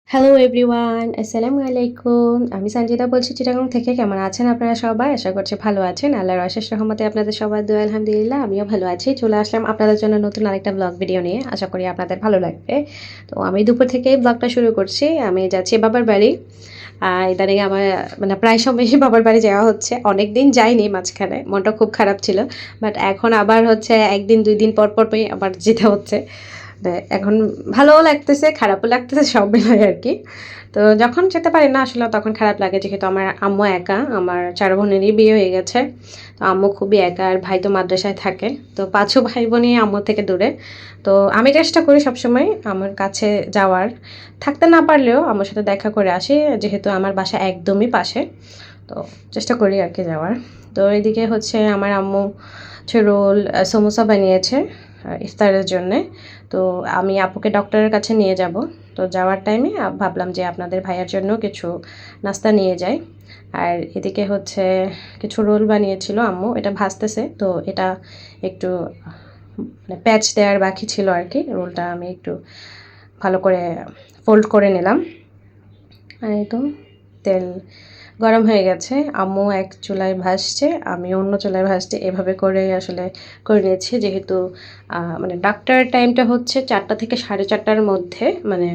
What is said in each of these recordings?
Hello everyone, আসসালামু আলাইকুম। আমি সঞ্জিতা বলছি চিটাগং থেকে। কেমন আছেন আপনারা সবাই? আশা করছি ভালো আছেন। আল্লাহর অশেষ রহমতে আপনাদের সবার দোয়া আলহামদুলিল্লাহ আমিও ভালো আছি। চলে আসলাম আপনাদের জন্য নতুন আরেকটা ব্লগ ভিডিও নিয়ে। আশা করি আপনাদের ভালো লাগবে। তো আমি দুপুর থেকেই ব্লগটা শুরু করছি। আমি যাচ্ছি বাবার বাড়ি। ইদানিং আমার মানে প্রায় সময়ই বাবার বাড়ি যাওয়া হচ্ছে। অনেকদিন যাইনি মাঝখানে। মনটা খুব খারাপ ছিল। বাট এখন আবার হচ্ছে ১ দিন ২ দিন পরই আবার যেতে হচ্ছে। এখন ভালোও লাগতেছে, খারাপও লাগতেছে, সব মিলায় আরকি। তো যখন যেতে পারি না আসলে তখন খারাপ লাগে, যেহেতু আমার আম্মু একা, আমার ৪ বোনেরই বিয়ে হয়ে গেছে। তো আম্মু খুবই একা, আর ভাই তো মাদ্রাসায় থাকে। তো ৫ ভাই বোনই আম্মু থেকে দূরে। তো আমি চেষ্টা করি সবসময় আম্মুর কাছে যাওয়ার। থাকতে না পারলেও আম্মুর সাথে দেখা করে আসি, যেহেতু আমার বাসা একদমই পাশে। তো চেষ্টা করি আরকি যাওয়ার। তো এদিকে হচ্ছে আমার আম্মু হচ্ছে রোল, সমোসা বানিয়েছে ইফতারের জন্যে। তো আমি আপুকে ডক্টরের কাছে নিয়ে যাব। তো যাওয়ার টাইমে ভাবলাম যে আপনাদের ভাইয়ার জন্য কিছু নাস্তা নিয়ে যাই। আর এদিকে হচ্ছে কিছু রোল বানিয়েছিল আম্মু, এটা ভাজতেছে। তো এটা একটু মানে প্যাচ দেওয়ার বাকি ছিল আর কি। রোলটা আমি একটু ভালো করে ফোল্ড করে নিলাম। আর এই তো তেল গরম হয়ে গেছে। আম্মু এক চুলায় ভাজছে, আমি অন্য চুলায় ভাজছি। এভাবে করে আসলে করে নিয়েছি, যেহেতু মানে ডাক্তারের টাইমটা হচ্ছে ৪টা থেকে ৪:৩০টার মধ্যে, মানে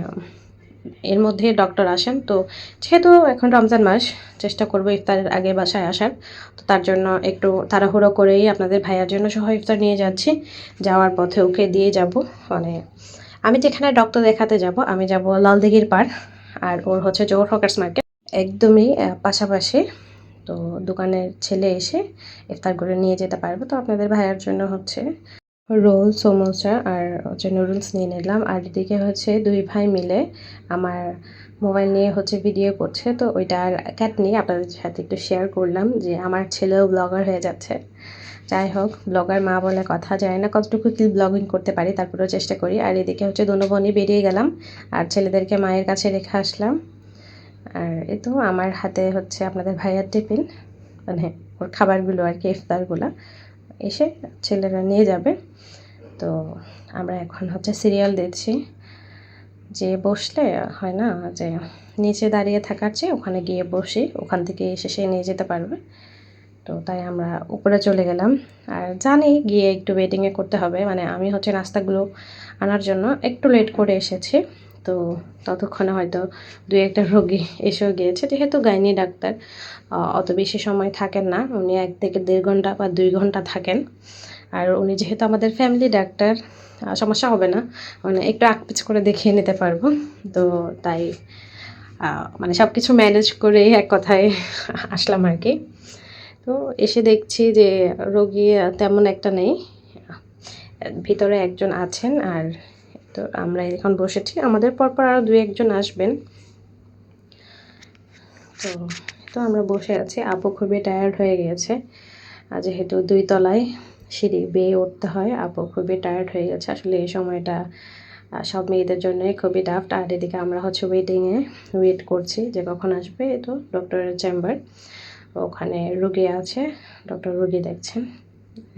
এর মধ্যে ডক্টর আসেন। তো যেহেতু এখন রমজান মাস, চেষ্টা করব ইফতারের আগে বাসায় আসার। তো তার জন্য একটু তাড়াহুড়ো করেই আপনাদের ভাইয়ার জন্য সহ ইফতার নিয়ে যাচ্ছি। যাওয়ার পথে ওকে দিয়ে যাব। মানে আমি যেখানে ডক্টর দেখাতে যাব, আমি যাব লালদিঘির পাড়, আর ওর হচ্ছে জোহর হকার্স মার্কেট, একদমই পাশাপাশি। তো দোকানের ছেলে এসে ইফতার করে নিয়ে যেতে পারবে। তো আপনাদের ভাইয়ার জন্য হচ্ছে রোল, সমোসা আর হচ্ছে নুডলস নিয়ে নিলাম। আর এদিকে হচ্ছে ২ ভাই মিলে আমার মোবাইল নিয়ে হচ্ছে ভিডিও করছে। তো ওইটার নিয়ে আপনাদের সাথে একটু শেয়ার করলাম যে আমার ছেলেও ব্লগার হয়ে যাচ্ছে। যাই হোক, ব্লগার মা বলে কথা, জানি না কতটুকু কি ব্লগিং করতে পারি, তারপরেও চেষ্টা করি। আর এদিকে হচ্ছে দোনো বোনই বেরিয়ে গেলাম, আর ছেলেদেরকে মায়ের কাছে রেখে আসলাম। আর এই তো আমার হাতে হচ্ছে আপনাদের ভাইয়ার টিফিন, মানে ওর খাবারগুলো আর কি, ইফতারগুলো এসে ছেলেরা নিয়ে যাবে। তো আমরা এখন হচ্ছে সিরিয়াল দিচ্ছি। যে বসলে হয় না, যে নিচে দাঁড়িয়ে থাকার চেয়ে ওখানে গিয়ে বসি, ওখান থেকে এসে সে নিয়ে যেতে পারবে। তো তাই আমরা উপরে চলে গেলাম। আর জানি গিয়ে একটু ওয়েটিংয়ে করতে হবে, মানে আমি হচ্ছে নাস্তাগুলো আনার জন্য একটু লেট করে এসেছি। তো ততক্ষণে হয়তো ২-১টা রোগী এসেও গিয়েছে, যেহেতু গাইনি ডাক্তার অত বেশি সময় থাকেন না, উনি ১ থেকে ১.৫ ঘন্টা বা ২ ঘন্টা থাকেন। আর উনি যেহেতু আমাদের ফ্যামিলি ডাক্তার, সমস্যা হবে না, মানে একটু আকপিচ করে দেখিয়ে নিতে পারবো। তো তাই মানে সব কিছু ম্যানেজ করেই এক কথায় আসলাম আর কি। তো এসে দেখছি যে রোগী তেমন একটা নেই, ভিতরে একজন আছেন। আর তো আমরা এখন বসেছি, আমাদের পরপর আরও ২-১ জন আসবেন। তো তো আমরা বসে আছি। আপু খুবই টায়ার্ড হয়ে গিয়েছে, যেহেতু ২ তলায় সিঁড়ি বেয়ে উঠতে হয়। আপু খুবই টায়ার্ড হয়ে গেছে। আসলে এই সময়টা সব মেয়েদের জন্যই খুবই টাফ। আর এদিকে আমরা হচ্ছে ওয়েটিংয়ে ওয়েট করছি যে কখন আসবে। এই তো ডক্টরের চেম্বার, ওখানে রোগী আছে, ডক্টর রোগী দেখছেন।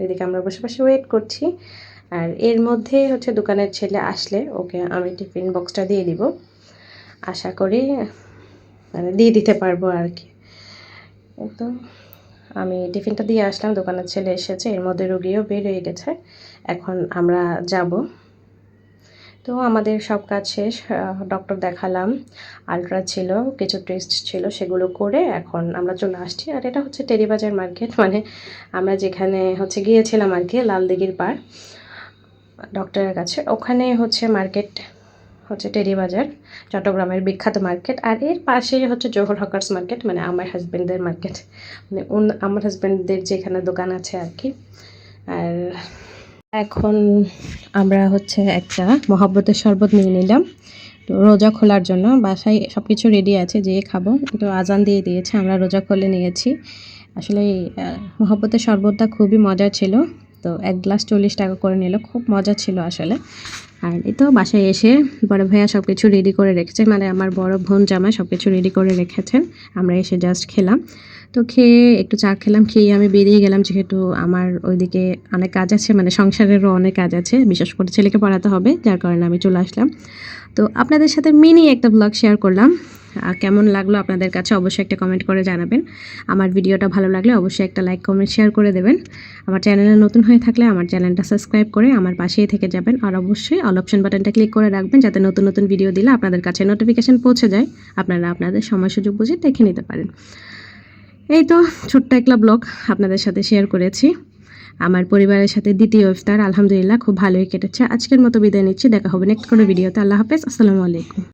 এদিকে আমরা বসে বসে ওয়েট করছি। আর এর মধ্যে হচ্ছে দোকানের ছেলে আসলে ওকে আমি টিফিন বক্সটা দিয়ে দিব, আশা করি মানে দিয়ে দিতে পারবো আর কি। একদম আমি টিফিনটা দিয়ে আসলাম, দোকানের ছেলে এসেছে, এর মধ্যে রোগীও বের হয়ে গেছে। এখন আমরা যাব। তো আমাদের সব কাজ শেষ, ডক্টর দেখালাম, আলট্রা ছিল, কিছু টেস্ট ছিল, সেগুলো করে এখন আমরা চলে আসছি। আর এটা হচ্ছে টেরিবাজার মার্কেট, মানে আমরা যেখানে হচ্ছে গিয়েছিলাম আর কি, লালদিঘির পাড় ডক্টরের কাছে, ওখানে হচ্ছে মার্কেট হচ্ছে টেরিবাজার, চট্টগ্রামের বিখ্যাত মার্কেট। আর এর পাশেই হচ্ছে জোহর হকার্স মার্কেট, মানে আমার হাজব্যান্ডের মার্কেট, মানে আমার হাজব্যান্ডদের যেখানে দোকান আছে আর কি। আর এখন আমরা হচ্ছে একটা মহব্বতের শরবত নিয়ে নিলাম, তো রোজা খোলার জন্য। বাসায় সব কিছু রেডি আছে, যেয়ে খাবো, তো আজান দিয়ে দিয়েছে, আমরা রোজা খুলে নিয়েছি। আসলে মহব্বতের শরবতটা খুবই মজার ছিল। তো ১ গ্লাস ৪০ টাকা করে নিল, খুব মজা ছিল আসলে। আর এই তো বাসায় এসে বড় ভাইয়া সব কিছু রেডি করে রেখেছে, মানে আমার বড় বোন জামাই সব কিছু রেডি করে রেখেছেন। আমরা এসে জাস্ট খেলাম। তো খেয়ে একটু চা খেলাম, খেয়ে আমি বেরিয়ে গেলাম, যেহেতু আমার ওইদিকে অনেক কাজ আছে, মানে সংসারেরও অনেক কাজ আছে, বিশেষ করে ছেলেকে পড়াতে হবে, যার কারণে আমি চলে আসলাম। তো আপনাদের সাথে মিনি একটা ব্লগ শেয়ার করলাম। কেমন লাগলো আপনাদের কাছে অবশ্যই একটা কমেন্ট করে জানাবেন। আমার ভিডিওটা ভালো লাগলে অবশ্যই একটা লাইক কমেন্ট শেয়ার করে দেবেন। আমার চ্যানেলে নতুন হয়ে থাকলে আমার চ্যানেলটা সাবস্ক্রাইব করে আমার পাশেই থেকে যাবেন, আর অবশ্যই অল অপশন বাটনটা ক্লিক করে রাখবেন যাতে নতুন নতুন ভিডিও দিলে আপনাদের কাছে নোটিফিকেশান পৌঁছে যায়, আপনারা আপনাদের সময় সুযোগ বুঝে দেখে নিতে পারেন। এই তো ছোট্ট একটা ব্লগ আপনাদের সাথে শেয়ার করেছি। আমার পরিবারের সাথে দ্বিতীয় ইফতার আলহামদুলিল্লাহ খুব ভালোই কেটেছে। আজকের মতো বিদায় নিচ্ছি, দেখা হবে নেক্সট কোনো ভিডিওতে। আল্লাহ হাফেজ, আসসালামু আলাইকুম।